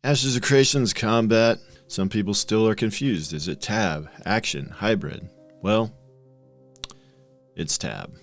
Ashes of Creation's combat. Some people still are confused. Is it tab, action, hybrid? Well, it's tab.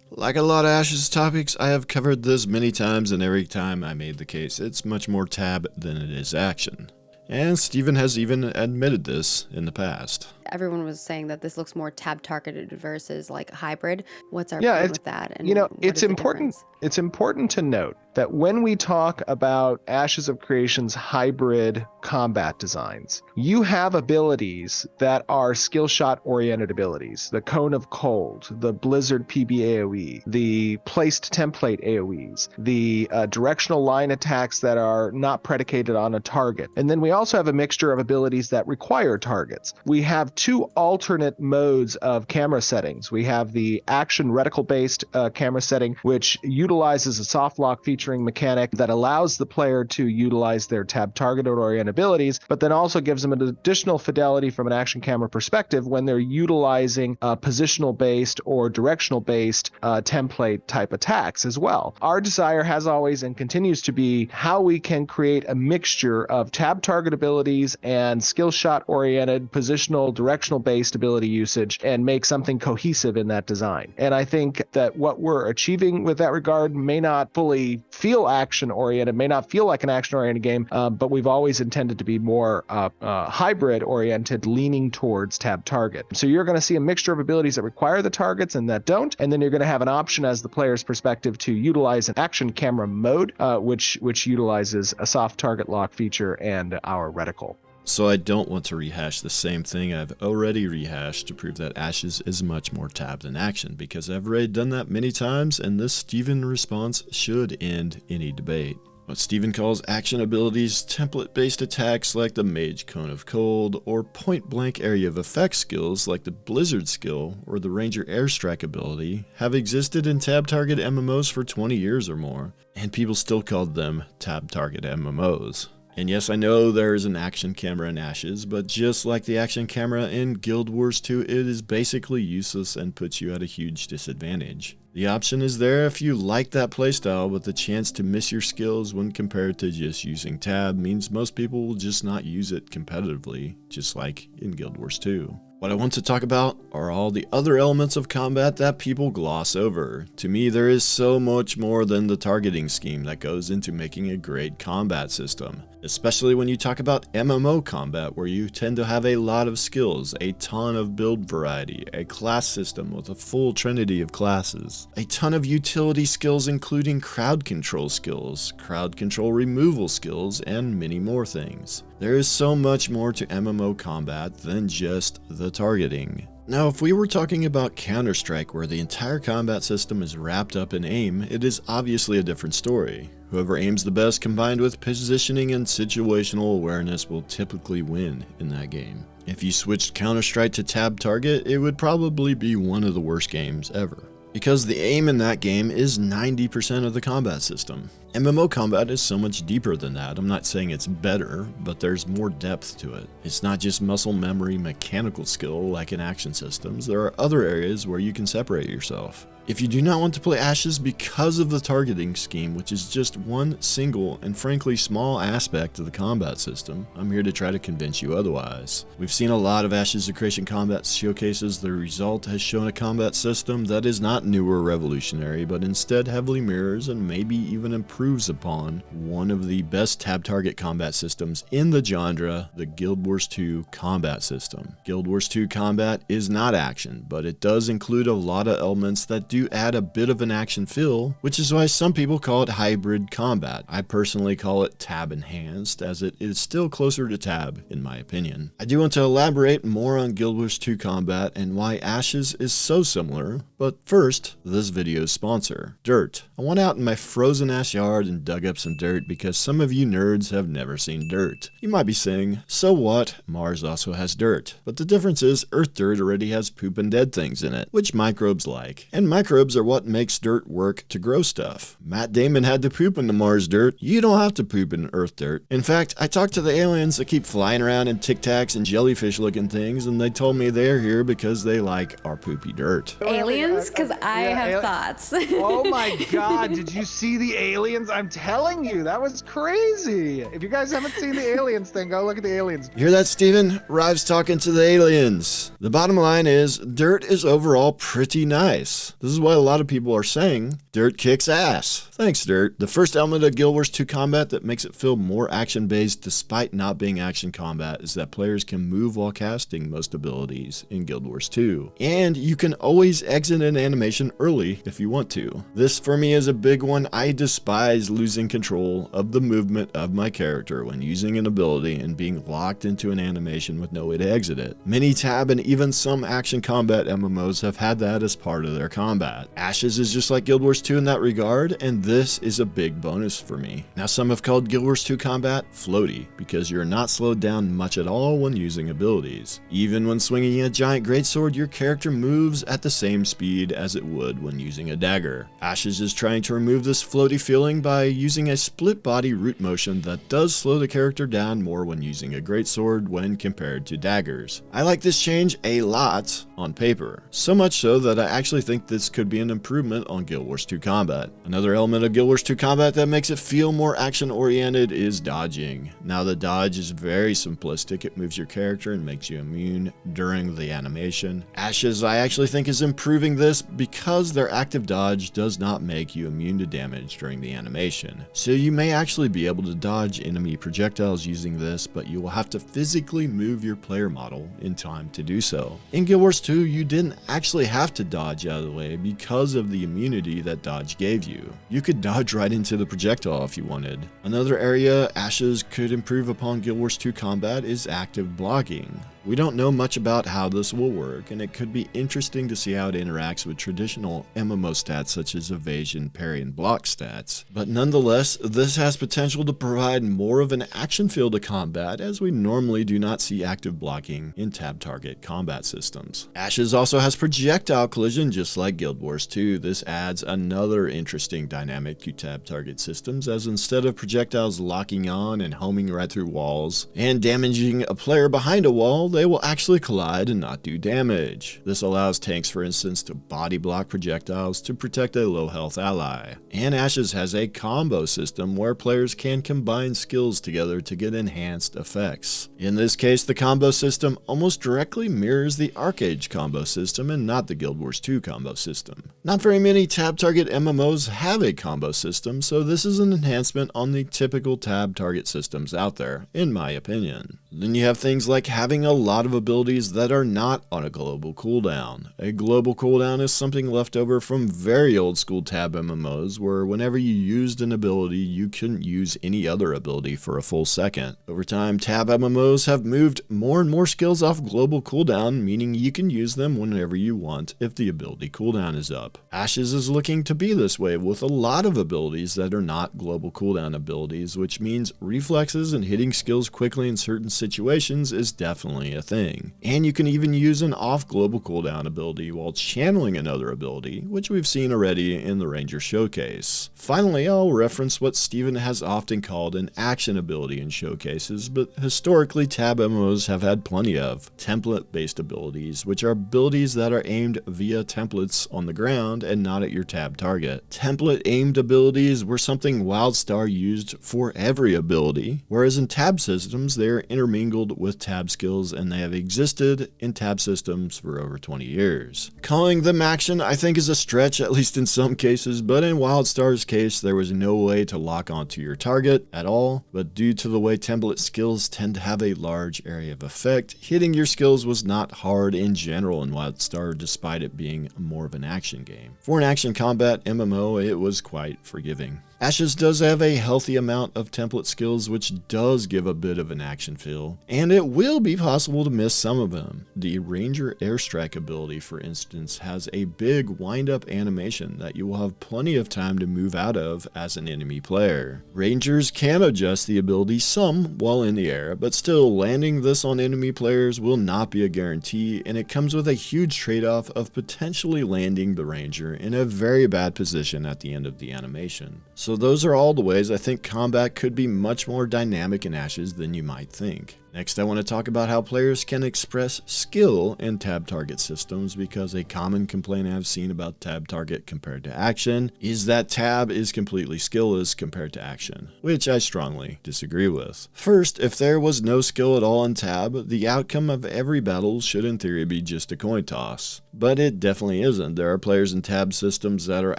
Like a lot of Ashes topics, I have covered this many times, and every time I made the case it's much more tab than it is action. And Steven has even admitted this in the past. Everyone was saying that this looks more tab targeted versus like hybrid. What's our Yeah, point with that? And it's important. It's important to note that when we talk about Ashes of Creation's hybrid combat designs, you have abilities that are skill shot oriented abilities. The Cone of Cold, the Blizzard PB AoE, the placed template AoEs, the directional line attacks that are not predicated on a target. And then we also have a mixture of abilities that require targets. We have two alternate modes of camera settings. We have the action reticle based camera setting, which utilizes a soft lock featuring mechanic that allows the player to utilize their tab targeted oriented abilities, but then also gives them an additional fidelity from an action camera perspective when they're utilizing positional based or directional based template type attacks as well. Our desire has always and continues to be how we can create a mixture of tab target abilities and skill shot oriented positional directional based ability usage and make something cohesive in that design. And I think that what we're achieving with that regard may not fully feel action oriented, may not feel like an action oriented game, but we've always intended to be more hybrid oriented, leaning towards tab target. So you're going to see a mixture of abilities that require the targets and that don't, and then you're going to have an option as the player's perspective to utilize an action camera mode, which utilizes a soft target lock feature and our reticle. So I don't want to rehash the same thing I've already rehashed to prove that Ashes is much more tab than action, because I've already done that many times, and this Steven response should end any debate. What Steven calls action abilities, template-based attacks like the Mage Cone of Cold, or point-blank area of effect skills like the Blizzard skill or the Ranger Airstrike ability, have existed in tab target MMOs for 20 years or more, and people still called them tab target MMOs. And yes, I know there is an action camera in Ashes, but just like the action camera in Guild Wars 2, it is basically useless and puts you at a huge disadvantage. The option is there if you like that playstyle, but the chance to miss your skills when compared to just using tab means most people will just not use it competitively, just like in Guild Wars 2. What I want to talk about are all the other elements of combat that people gloss over. To me, there is so much more than the targeting scheme that goes into making a great combat system. Especially when you talk about MMO combat, where you tend to have a lot of skills, a ton of build variety, a class system with a full trinity of classes, a ton of utility skills including crowd control skills, crowd control removal skills, and many more things. There is so much more to MMO combat than just the targeting. Now, if we were talking about Counter-Strike, where the entire combat system is wrapped up in aim, it is obviously a different story. Whoever aims the best combined with positioning and situational awareness will typically win in that game. If you switched Counter-Strike to tab target, it would probably be one of the worst games ever, because the aim in that game is 90% of the combat system. MMO combat is so much deeper than that. I'm not saying it's better, but there's more depth to it. It's not just muscle memory mechanical skill like in action systems. There are other areas where you can separate yourself. If you do not want to play Ashes because of the targeting scheme, which is just one single and frankly small aspect of the combat system, I'm here to try to convince you otherwise. We've seen a lot of Ashes of Creation combat showcases. The result has shown a combat system that is not new or revolutionary, but instead heavily mirrors and maybe even improves upon one of the best tab target combat systems in the genre, the Guild Wars 2 combat system. Guild Wars 2 combat is not action, but it does include a lot of elements that do add a bit of an action feel, which is why some people call it hybrid combat. I personally call it tab enhanced, as it is still closer to tab in my opinion. I do want to elaborate more on Guild Wars 2 combat and why Ashes is so similar, but first, this video's sponsor, dirt. I went out in my frozen ass yard and dug up some dirt because some of you nerds have never seen dirt. You might be saying, so what? Mars also has dirt. But the difference is Earth dirt already has poop and dead things in it, which microbes like. And microbes are what makes dirt work to grow stuff. Matt Damon had to poop in the Mars dirt. You don't have to poop in Earth dirt. In fact, I talked to the aliens that keep flying around in Tic Tacs and jellyfish looking things, and they told me they're here because they like our poopy dirt. Aliens? Because I have thoughts. Oh my god, did you see the aliens? I'm telling you, that was crazy. If you guys haven't seen the aliens thing, go look at the aliens. You hear that, Steven? Rive's talking to the aliens. The bottom line is, dirt is overall pretty nice. This is why a lot of people are saying, dirt kicks ass. Thanks, Dirt. The first element of Guild Wars 2 combat that makes it feel more action-based despite not being action combat is that players can move while casting most abilities in Guild Wars 2. And you can always exit an animation early if you want to. This for me is a big one. I despise losing control of the movement of my character when using an ability and being locked into an animation with no way to exit it. Many tab and even some action combat MMOs have had that as part of their combat. Ashes is just like Guild Wars 2 in that regard, and this is a big bonus for me. Now, some have called Guild Wars 2 combat floaty because you're not slowed down much at all when using abilities. Even when swinging a giant greatsword, your character moves at the same speed as it would when using a dagger. Ashes is trying to remove this floaty feeling by using a split body root motion that does slow the character down more when using a greatsword when compared to daggers. I like this change a lot on paper, so much so that I actually think this could be an improvement on Guild Wars 2 combat. Another element of Guild Wars 2 combat that makes it feel more action oriented is dodging. Now, the dodge is very simplistic. It moves your character and makes you immune during the animation. Ashes, I actually think, is improving this because their active dodge does not make you immune to damage during the animation. So you may actually be able to dodge enemy projectiles using this, but you will have to physically move your player model in time to do so. In Guild Wars 2, you didn't actually have to dodge out of the way because of the immunity that dodge gave you. You could dodge right into the projectile if you wanted. Another area Ashes could improve upon Guild Wars 2 combat is active blocking. We don't know much about how this will work, and it could be interesting to see how it interacts with traditional MMO stats such as evasion, parry, and block stats. But nonetheless, this has potential to provide more of an action feel to combat, as we normally do not see active blocking in tab target combat systems. Ashes also has projectile collision just like Guild Wars 2. This adds another interesting dynamic to tab target systems, as instead of projectiles locking on and homing right through walls and damaging a player behind a wall, they will actually collide and not do damage. This allows tanks, for instance, to body block projectiles to protect a low health ally. And Ashes has a combo system where players can combine skills together to get enhanced effects. In this case, the combo system almost directly mirrors the Arcade combo system and not the Guild Wars 2 combo system. Not very many tab target MMOs have a combo system, so this is an enhancement on the typical tab target systems out there, in my opinion. Then you have things like having a lot of abilities that are not on a global cooldown. A global cooldown is something left over from very old school tab MMOs where whenever you used an ability, you couldn't use any other ability for a full second. Over time, tab MMOs have moved more and more skills off global cooldown, meaning you can use them whenever you want if the ability cooldown is up. Ashes is looking to be this way with a lot of abilities that are not global cooldown abilities, which means reflexes and hitting skills quickly in certain situations is definitely a thing. And you can even use an off global cooldown ability while channeling another ability, which we've seen already in the Ranger Showcase. Finally, I'll reference what Steven has often called an action ability in showcases, but historically tab MMOs have had plenty of template-based abilities, which are abilities that are aimed via templates on the ground and not at your tab target. Template-aimed abilities were something WildStar used for every ability, whereas in tab systems they are intermingled with tab skills and they have existed in tab systems for over 20 years. Calling them action I think is a stretch, at least in some cases, but in WildStar's case there was no way to lock onto your target at all, but due to the way template skills tend to have a large area of effect, hitting your skills was not hard in general in WildStar despite it being more of an action game. For an action combat MMO, it was quite forgiving. Ashes does have a healthy amount of template skills, which does give a bit of an action feel, skill, and it will be possible to miss some of them. The Ranger Airstrike ability, for instance, has a big wind-up animation that you will have plenty of time to move out of as an enemy player. Rangers can adjust the ability some while in the air, but still landing this on enemy players will not be a guarantee, and it comes with a huge trade-off of potentially landing the Ranger in a very bad position at the end of the animation. So those are all the ways I think combat could be much more dynamic in Ashes than you might think. Next, I want to talk about how players can express skill in tab target systems, because a common complaint I've seen about tab target compared to action is that tab is completely skillless compared to action, which I strongly disagree with. First, if there was no skill at all in tab, the outcome of every battle should in theory be just a coin toss. But it definitely isn't. There are players in tab systems that are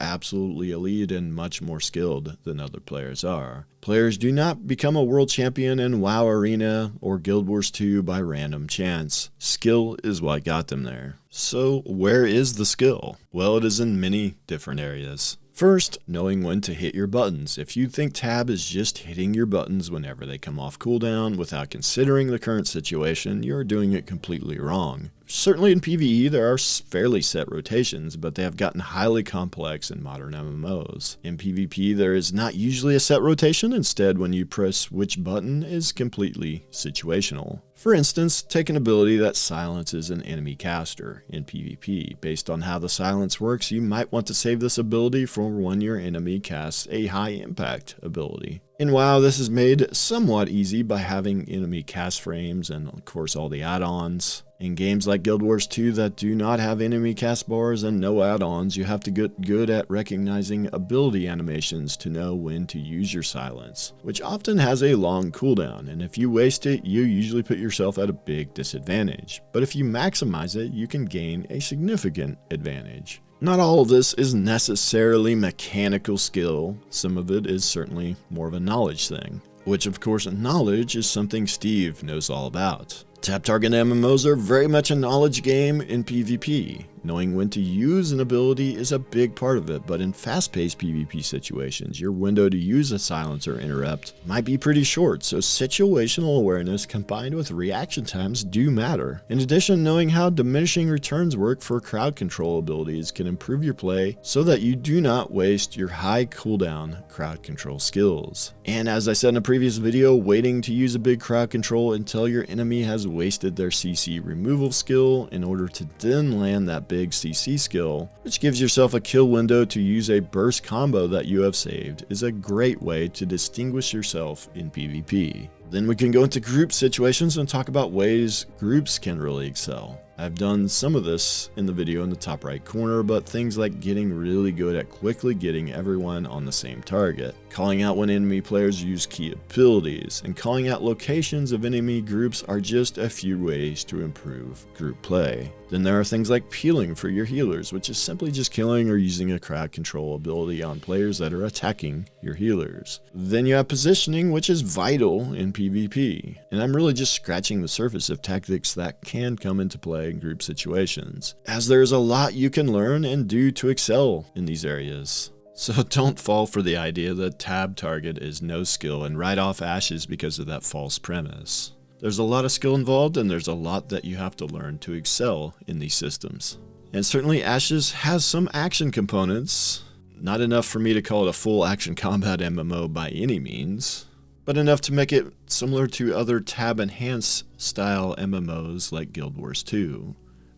absolutely elite and much more skilled than other players are. Players do not become a world champion in WoW Arena or Guild Wars 2 by random chance. Skill is what got them there. So where is the skill? Well, it is in many different areas. First, knowing when to hit your buttons. If you think tab is just hitting your buttons whenever they come off cooldown without considering the current situation, you're doing it completely wrong. Certainly in PvE there are fairly set rotations, but they have gotten highly complex in modern MMOs. In PvP there is not usually a set rotation. Instead, when you press which button is completely situational. For instance, take an ability that silences an enemy caster in PvP. Based on how the silence works, you might want to save this ability for when your enemy casts a high impact ability. In WoW, this is made somewhat easy by having enemy cast frames and of course all the add-ons. In games like Guild Wars 2 that do not have enemy cast bars and no add-ons, you have to get good at recognizing ability animations to know when to use your silence, which often has a long cooldown, and if you waste it, you usually put yourself at a big disadvantage. But if you maximize it, you can gain a significant advantage. Not all of this is necessarily mechanical skill. Some of it is certainly more of a knowledge thing, which of course knowledge is something Steve knows all about. Tab target MMOs are very much a knowledge game in PvP. Knowing when to use an ability is a big part of it, but in fast-paced PvP situations, your window to use a silence or interrupt might be pretty short, so situational awareness combined with reaction times do matter. In addition, knowing how diminishing returns work for crowd control abilities can improve your play so that you do not waste your high cooldown crowd control skills. And as I said in a previous video, waiting to use a big crowd control until your enemy has wasted their CC removal skill in order to then land that big CC skill, which gives yourself a kill window to use a burst combo that you have saved, is a great way to distinguish yourself in PvP. Then we can go into group situations and talk about ways groups can really excel. I've done some of this in the video in the top right corner, but things like getting really good at quickly getting everyone on the same target, calling out when enemy players use key abilities, and calling out locations of enemy groups are just a few ways to improve group play. Then there are things like peeling for your healers, which is simply just killing or using a crowd control ability on players that are attacking your healers. Then you have positioning, which is vital in PvP, and I'm really just scratching the surface of tactics that can come into play in group situations, as there's a lot you can learn and do to excel in these areas. So don't fall for the idea that tab target is no skill and write off Ashes because of that false premise. There's a lot of skill involved, and there's a lot that you have to learn to excel in these systems. And certainly Ashes has some action components, not enough for me to call it a full action combat MMO by any means, but enough to make it similar to other tab enhanced style MMOs like Guild Wars 2.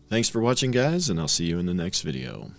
Thanks for watching guys, and I'll see you in the next video.